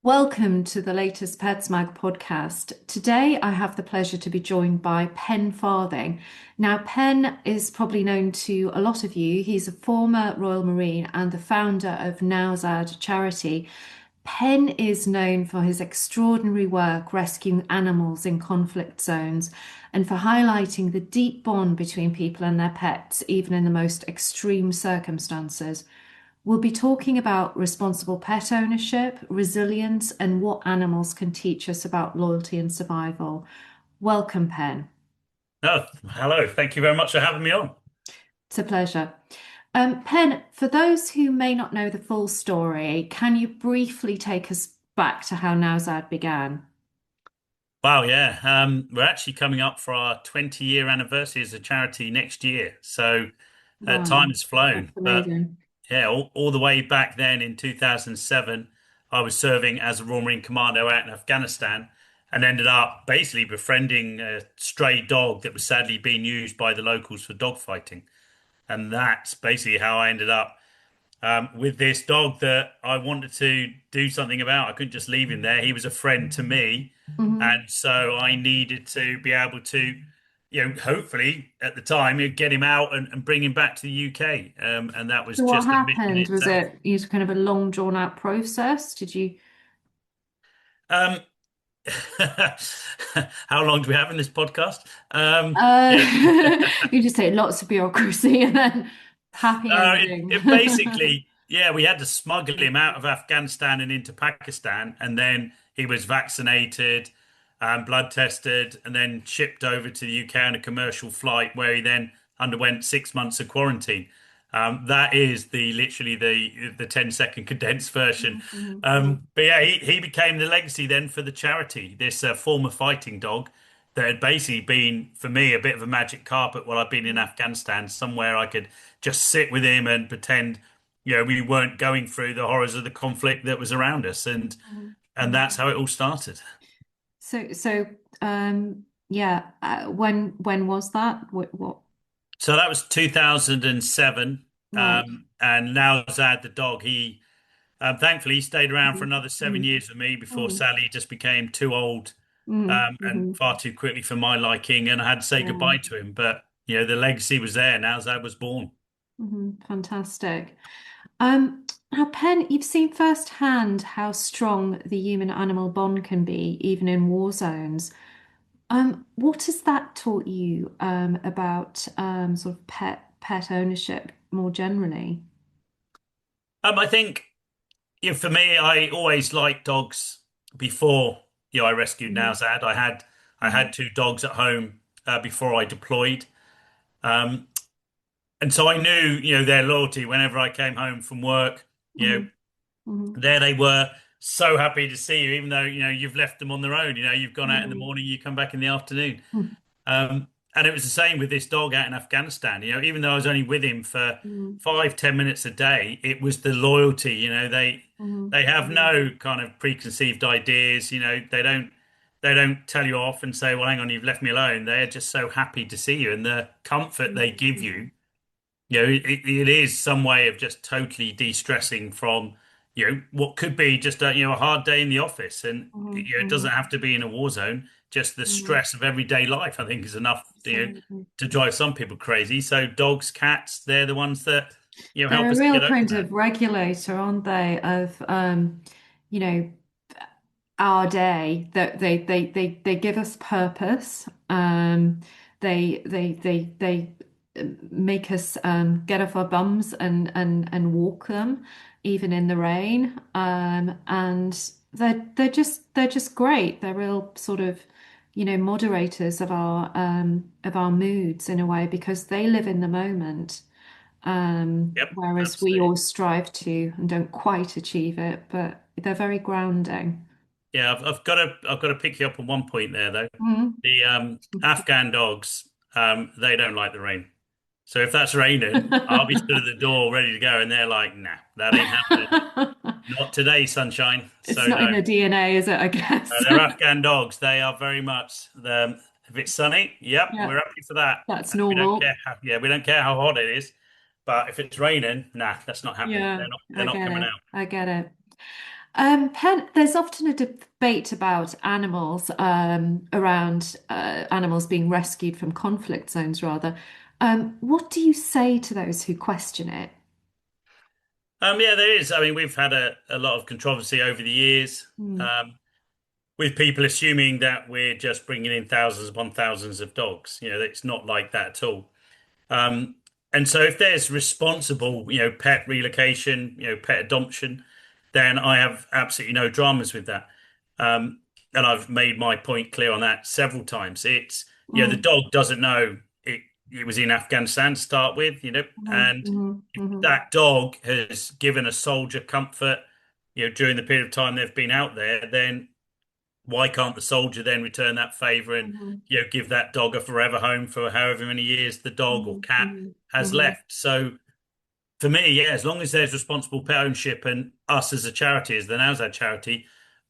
Welcome to the latest PedsMag podcast. Today, I have the pleasure to be joined by Pen Farthing. Now, Pen is probably known to a lot of you. He's a former Royal Marine and the founder of Nowzad charity. Pen is known for his extraordinary work rescuing animals in conflict zones and for highlighting the deep bond between people and their pets, even in the most extreme circumstances. We'll be talking about responsible pet ownership, resilience, and what animals can teach us about loyalty and survival. Welcome, Pen. Oh, hello. Thank you very much for having me on. It's a pleasure. Pen, for those who may not know the full story, can you briefly take us back to how Nowzad began? Wow, yeah. We're actually coming up for our 20-year anniversary as a charity next year. So Wow, time has that's flown. But amazing. yeah, all the way back then in 2007, I was serving as a Royal Marine Commando out in Afghanistan and ended up basically befriending a stray dog that was sadly being used by the locals for dog fighting. And that's basically how I ended up with this dog that I wanted to do something about. I couldn't just leave him there. He was a friend to me. Hmm. And so I needed to be able to, hopefully at the time, get him out and bring him back to the UK. And that was So what just a mission happened? Was itself. it kind of a long drawn out process? Did you? Um, how long do we have in this podcast? Uh, Yeah. you just say lots of bureaucracy and then happy ending. It basically, yeah, we had to smuggle him out of Afghanistan and into Pakistan, and then he was vaccinated, blood tested, and then shipped over to the UK on a commercial flight where he then underwent 6 months of quarantine. That is the literally the 10-second condensed version. Mhm, mhm, But yeah, he became the legacy then for the charity. This former fighting dog that had basically been for me a bit of a magic carpet while I've been in mhm, Afghanistan, somewhere I could just sit with him and pretend, we weren't going through the horrors of the conflict that was around us, mhm, and mhm. that's how it all started. Yeah, when was that? What? So that was 2007, Right. and now Zad the dog, he thankfully he stayed around for Mhm, another 7 years mhm, with me before mhm, Sally just became too old and mhm. far too quickly for my liking, and I had to say Yeah. goodbye to him. But the legacy was there. Now Zad was born. Fantastic. Now, Pen, you've seen firsthand how strong the human-animal bond can be, even in war zones. What has that taught you about sort of pet ownership more generally? I think. Yeah, for me, I always liked dogs before I rescued Mhm, Nowzad. I had two dogs at home before I deployed, um, and so I knew their loyalty. Whenever I came home from work, mhm, mhm, there they were, so happy to see you, even though you've left them on their own. You've gone out in the mhm, morning, you come back in the afternoon. mhm, And it was the same with this dog out in Afghanistan. Even though I was only with him for mhm, 5, 10 minutes a day, it was the loyalty. They have mhm, no kind of preconceived ideas. They don't tell you off and say, "Well, hang on, you've left me alone." They are just so happy to see you, and the comfort they give mhm, you. It is some way of just totally de-stressing from what could be just a hard day in the office, and mhm, it doesn't mhm, have to be in a war zone. Just the mhm. stress of everyday life, I think, is enough Absolutely. to drive some people crazy. So dogs, cats, they're the ones that help They're a us to real get over kind that. of regulator, aren't they, of you know, our day, that they give us purpose. They make us get off our bums and walk them even in the rain. And they're just great. They're real sort of moderators of our moods in a way, because they live in the moment. Yep, Whereas we absolutely. all strive to and don't quite achieve it, but they're very grounding. Yeah, I've got to pick you up on one point there though. Mhm. The Afghan dogs, they don't like the rain. So if that's raining, I'll be stood at the door ready to go, and they're like, "Nah, that ain't happening. Not today, sunshine." It's So not in no, their DNA, is it, I guess? they're Afghan dogs. They are very much if it's sunny, yep, Yeah, we're happy for that. that's We don't normal. care we don't care how hot it is. But if it's raining, nah, that's not happening. Yeah, They're not I they're not get coming it. out. I get it. Pen, there's often a debate about animals, around animals being rescued from conflict zones, rather. What do you say to those who question it? Yeah, there is. I mean, we've had a lot of controversy over the years, Mm, um, with people assuming that we're just bringing in thousands upon thousands of dogs. It's not like that at all. Um, and so if there's responsible, pet relocation, pet adoption, then I have absolutely no dramas with that. Um, and I've made my point clear on that several times. The mm, dog doesn't know it was in Afghanistan to start with, mhm, and mhm, if mhm, that dog has given a soldier comfort, during the period of time they've been out there, then why can't the soldier then return that favor and mhm, give that dog a forever home for however many years the dog or mhm, cat mhm, has mhm, left? So for me, yeah, as long as there's responsible pet ownership and us as a charity, as the Nowzad charity,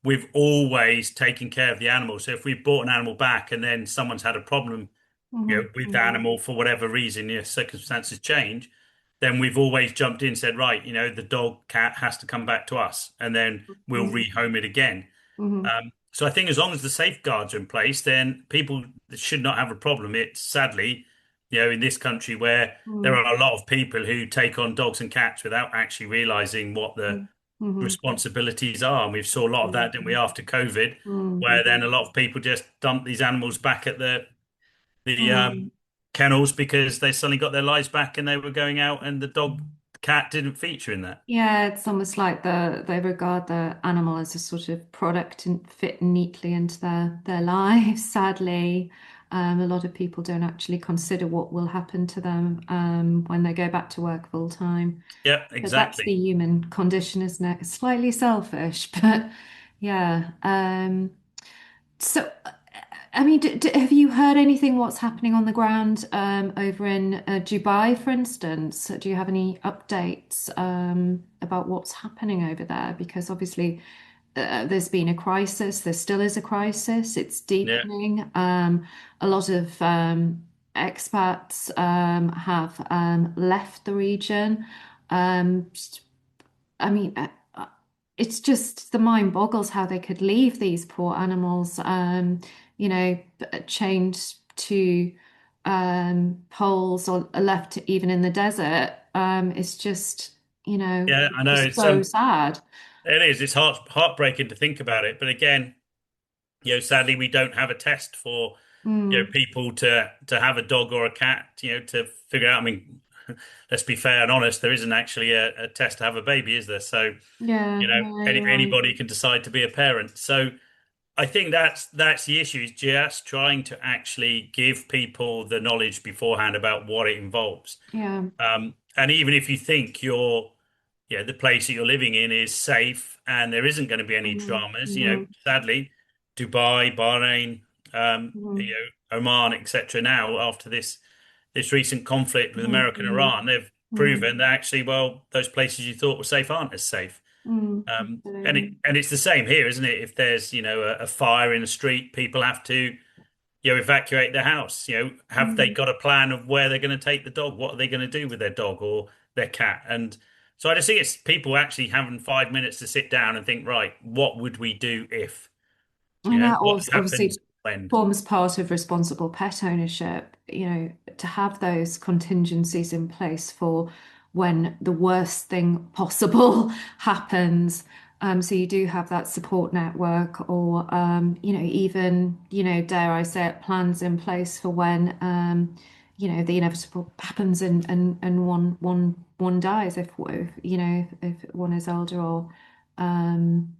we've always taken care of the animal. So if we've brought an animal back and then someone's had a problem, mhm, with the mhm, animal for whatever reason, circumstances change, then we've always jumped in and said, right, the dog cat has to come back to us, and then we'll mhm, rehome it again. mhm, So I think as long as the safeguards are in place, then people should not have a problem. It's sadly, in this country where there mhm, are a lot of people who take on dogs and cats without actually realizing what the mhm, mhm, responsibilities are. And we saw a lot of that, didn't we, after COVID, mhm, where then a lot of people just dumped these animals back at the mhm. kennels because they suddenly got their lives back and they were going out and the dog cat didn't feature in that. Yeah, it's almost like they regard the animal as a sort of product and fit neatly into their lives. Sadly, a lot of people don't actually consider what will happen to them when they go back to work full time. Yeah, But that's the exactly. human condition, isn't it? It's slightly selfish, but yeah. So, I mean, have you heard anything what's happening on the ground over in Dubai, for instance? Do you have any updates about what's happening over there? Because obviously, there's been a crisis. There still is a crisis. It's Yeah. deepening. A lot of expats have left the region. Um, I mean, it's just the mind boggles how they could leave these poor animals, chained to poles or left even in the desert. It's just, Yeah, I know. just It's so sad. it is. It's heartbreaking to think about it. But again, sadly we don't have a test for, Mm, people to have a dog or a cat, to figure out. I mean, let's be fair and honest, there isn't actually a test to have a baby, is there? So, yeah, no, you're right. anybody can decide to be a parent. So I think that's the issue, is just trying to actually give people the knowledge beforehand about what it involves. Yeah. And even if you think the place that you're living in is safe and there isn't going to be any Hmm. dramas, Hmm. sadly, Dubai, Bahrain, Hmm. Oman, etc. Now, after this recent conflict with Hmm. America and Hmm. Iran, they've Hmm. proven that actually, well, those places you thought were safe aren't as safe. Hmm. And Absolutely. it's the same here, isn't it? If there's a fire in the street, people have to evacuate their house. Have they Hmm. got a plan of where they're going to take the dog? What are they going to do with their dog or their cat? And so I just think it's people actually having 5 minutes to sit down and think, right, what would we do if, And that what also happens obviously when? forms part of responsible pet ownership, to have those contingencies in place for when the worst thing possible happens. So you do have that support network or, even, dare I say it, plans in place for when, the inevitable happens and one dies if one is older or, in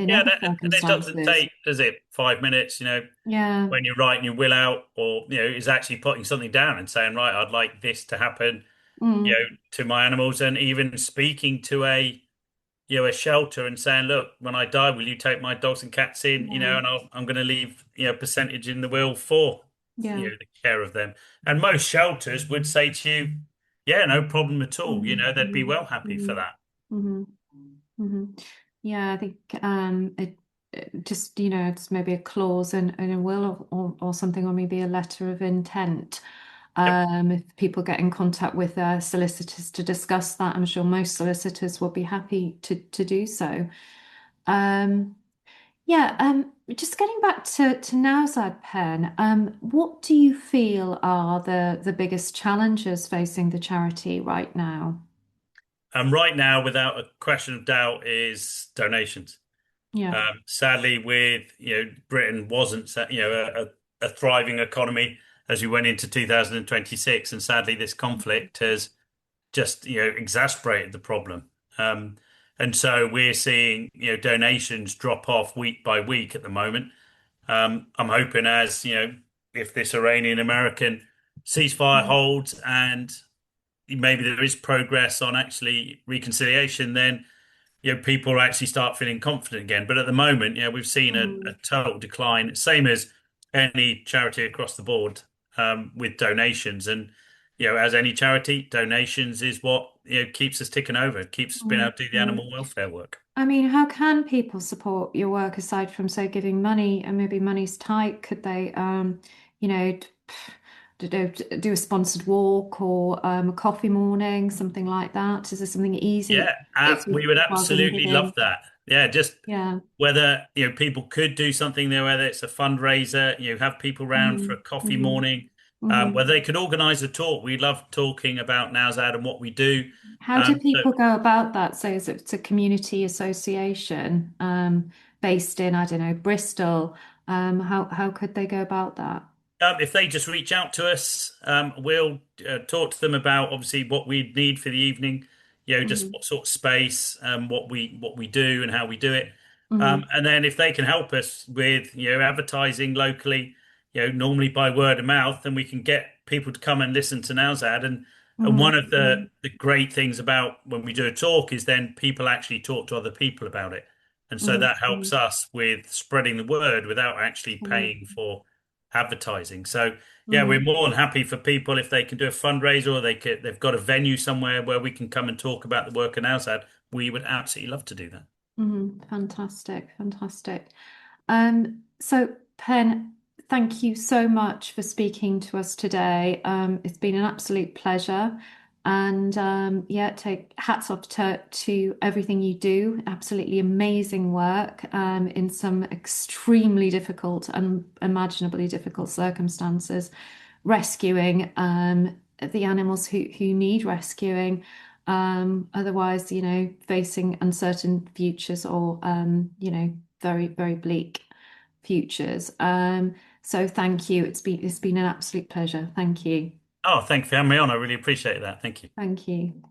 Yeah, other and it doesn't circumstances. take, does it, 5 minutes, Yeah. when you're writing your will out, or, is actually putting something down and saying, right, I'd like this to happen, Mm. to my animals, and even speaking to a shelter and saying, look, when I die, will you take my dogs and cats in, Yeah. and I'm going to leave, percentage in the will for, Yeah. the care of them. And most shelters would say to you, yeah, no problem at all. Mm. They'd be Mm. well happy for Mm. that. Mm. Mm. Yeah, I think it just, it's maybe a clause in a will or something, or maybe a letter of intent. Yep. If people get in contact with their solicitors to discuss that, I'm sure most solicitors will be happy to do so. Um, yeah, just getting back to Nowzad Pen, what do you feel are the biggest challenges facing the charity right now? And right now, without a question of doubt, is donations. Yeah. Sadly, with Britain wasn't a thriving economy as we went into 2026, and sadly, this conflict has just exacerbated the problem. Um, and so we're seeing donations drop off week by week at the moment. I'm hoping as if this Iranian American ceasefire Mm, holds and maybe there is progress on actually reconciliation, then people actually start feeling confident again. But at the moment, we've seen a mm, total decline, same as any charity across the board with donations. And as any charity, donations is what keeps us ticking over, keeps us being mm, able to do the mm. animal welfare work. I mean, how can people support your work aside from, say, giving money and maybe money's tight? Could they, you know, do a sponsored walk or a coffee morning, something like that? Is there something easy Yeah, if we would rather than absolutely love giving? that. Yeah, just Yeah. whether people could do something there, whether it's a fundraiser, have people round for Hmm. a coffee Hmm. morning, Hmm. whether they could organise a talk. We love talking about Nowzad and what we do. How do So people go about that? So, is it a community association based in, I don't know, Bristol? How could they go about that? If they just reach out to us, we'll talk to them about obviously what we need for the evening, just Hmm. what sort of space, what we do and how we do it. Hmm. And then if they can help us with advertising locally, normally by word of mouth, then we can get people to come and listen to Nowzad. And one of Hmm. the great things about when we do a talk is then people actually talk to other people about it. And so that Hmm. helps us with spreading the word without actually Hmm. paying for advertising. So yeah, we're Hmm. more than happy for people if they can do a fundraiser or they've got a venue somewhere where we can come and talk about the work in Nowzad. We would absolutely love to do that. Fantastic, fantastic. So Pen, thank you so much for speaking to us today. It's been an absolute pleasure. And yeah, take hats off to everything you do. Absolutely amazing work in some extremely difficult and unimaginably difficult circumstances, rescuing the animals who need rescuing. Otherwise, facing uncertain futures or, very, very bleak futures. So thank you. It's been an absolute pleasure. Thank you. Oh, thank you for having me on. I really appreciate that. Thank you. Thank you.